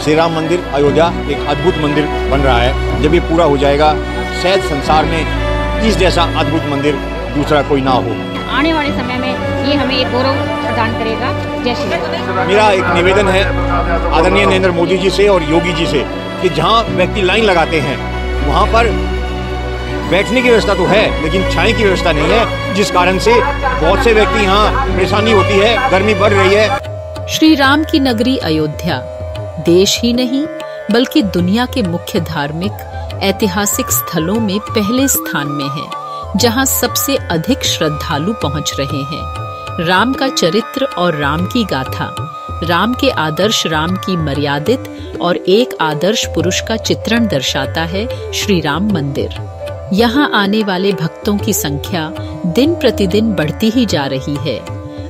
श्री राम मंदिर अयोध्या एक अद्भुत मंदिर बन रहा है। जब ये पूरा हो जाएगा शायद संसार में इस जैसा अद्भुत मंदिर दूसरा कोई ना हो। आने वाले समय में ये हमें एक गौरव प्रदान करेगा। जय श्री राम। मेरा एक निवेदन है आदरणीय नरेंद्र मोदी जी से और योगी जी से कि जहाँ व्यक्ति लाइन लगाते हैं वहाँ पर बैठने की व्यवस्था तो है लेकिन छाई की व्यवस्था नहीं है, जिस कारण से बहुत से व्यक्ति यहाँ परेशानी होती है, गर्मी बढ़ रही है। श्री राम की नगरी अयोध्या देश ही नहीं बल्कि दुनिया के मुख्य धार्मिक ऐतिहासिक स्थलों में पहले स्थान में है, जहां सबसे अधिक श्रद्धालु पहुंच रहे हैं। राम का चरित्र और राम की गाथा, राम के आदर्श, राम की मर्यादित और एक आदर्श पुरुष का चित्रण दर्शाता है श्री राम मंदिर। यहाँ आने वाले भक्तों की संख्या दिन प्रतिदिन बढ़ती ही जा रही है।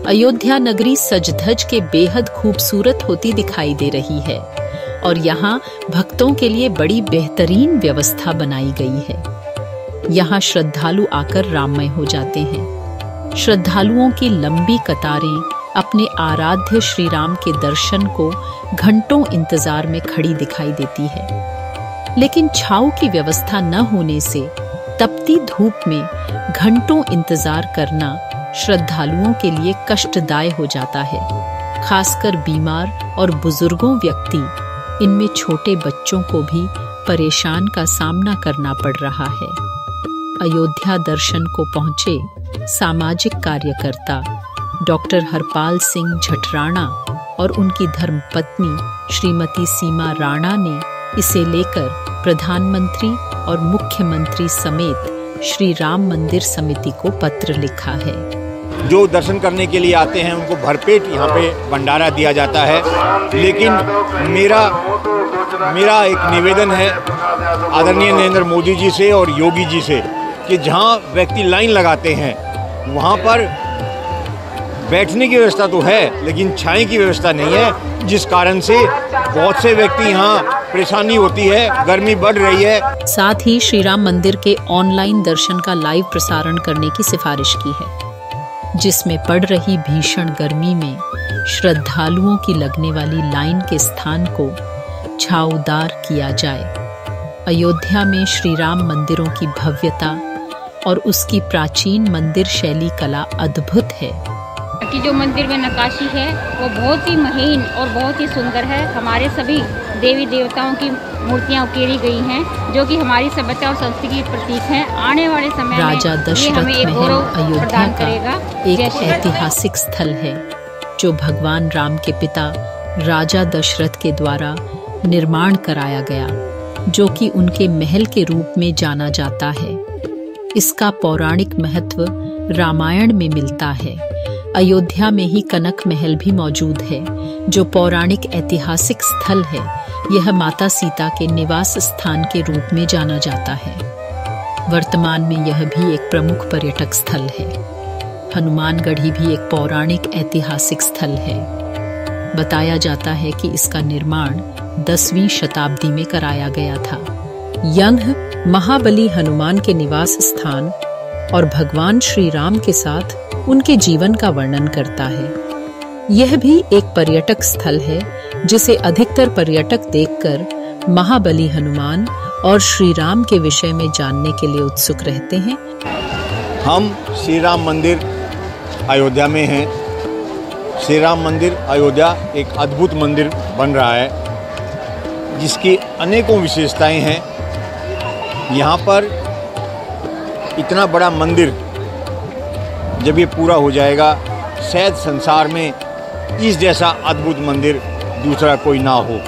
अयोध्या नगरी सज-धज के बेहद खूबसूरत होती दिखाई दे रही है और यहाँ भक्तों के लिए बड़ी बेहतरीन व्यवस्था बनाई गई है। यहाँ श्रद्धालु आकर राममय हो जाते हैं। श्रद्धालुओं की लंबी कतारें अपने आराध्य श्री राम के दर्शन को घंटों इंतजार में खड़ी दिखाई देती है, लेकिन छांव की व्यवस्था न होने से तपती धूप में घंटों इंतजार करना श्रद्धालुओं के लिए कष्टदायक हो जाता है। खासकर बीमार और बुजुर्गों व्यक्ति, इनमें छोटे बच्चों को भी परेशान का सामना करना पड़ रहा है। अयोध्या दर्शन को पहुंचे सामाजिक कार्यकर्ता डॉक्टर हरपाल सिंह झटराणा और उनकी धर्मपत्नी श्रीमती सीमा राणा ने इसे लेकर प्रधानमंत्री और मुख्यमंत्री समेत श्री राम मंदिर समिति को पत्र लिखा है। जो दर्शन करने के लिए आते हैं उनको भरपेट यहाँ पे भंडारा दिया जाता है, लेकिन मेरा एक निवेदन है आदरणीय नरेंद्र मोदी जी से और योगी जी से कि जहाँ व्यक्ति लाइन लगाते हैं वहाँ पर बैठने की व्यवस्था तो है लेकिन छाई की व्यवस्था नहीं है, जिस कारण से बहुत से व्यक्ति यहाँ परेशानी होती है, गर्मी बढ़ रही है। साथ ही श्री राम मंदिर के ऑनलाइन दर्शन का लाइव प्रसारण करने की सिफारिश की है, जिसमें पड़ रही भीषण गर्मी में श्रद्धालुओं की लगने वाली लाइन के स्थान को छाऊदार किया जाए। अयोध्या में श्री राम मंदिरों की भव्यता और उसकी प्राचीन मंदिर शैली कला अद्भुत है। कि जो मंदिर में नक्काशी है वो बहुत ही महीन और बहुत ही सुंदर है। हमारे सभी देवी देवताओं की मूर्तियां उकेरी गई हैं, जो कि हमारी सभ्यता और संस्कृति के प्रतीक हैं। आने वाले समय राजा दशरथ महल अयोध्या का एक ऐतिहासिक स्थल है, जो भगवान राम के पिता राजा दशरथ के द्वारा निर्माण कराया गया, जो कि उनके महल के रूप में जाना जाता है। इसका पौराणिक महत्व रामायण में मिलता है। अयोध्या में ही कनक महल भी मौजूद है, जो पौराणिक ऐतिहासिक स्थल है। यह माता सीता के निवास स्थान के रूप में जाना जाता है। वर्तमान में यह भी एक प्रमुख पर्यटक स्थल है। हनुमानगढ़ी भी एक पौराणिक ऐतिहासिक स्थल है। बताया जाता है कि इसका निर्माण 10वीं शताब्दी में कराया गया था। यंग महाबली हनुमान के निवास स्थान और भगवान श्री राम के साथ उनके जीवन का वर्णन करता है। यह भी एक पर्यटक स्थल है, जिसे अधिकतर पर्यटक देखकर महाबली हनुमान और श्री राम के विषय में जानने के लिए उत्सुक रहते हैं। हम श्री राम मंदिर अयोध्या में हैं। श्री राम मंदिर अयोध्या एक अद्भुत मंदिर बन रहा है, जिसकी अनेकों विशेषताएं हैं। यहाँ पर इतना बड़ा मंदिर जब ये पूरा हो जाएगा शायद संसार में इस जैसा अद्भुत मंदिर दूसरा कोई ना हो।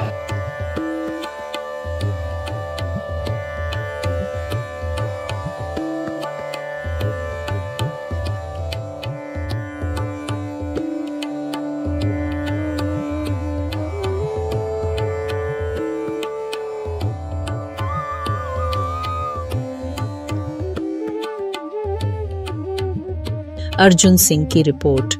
अर्जुन सिंह की रिपोर्ट।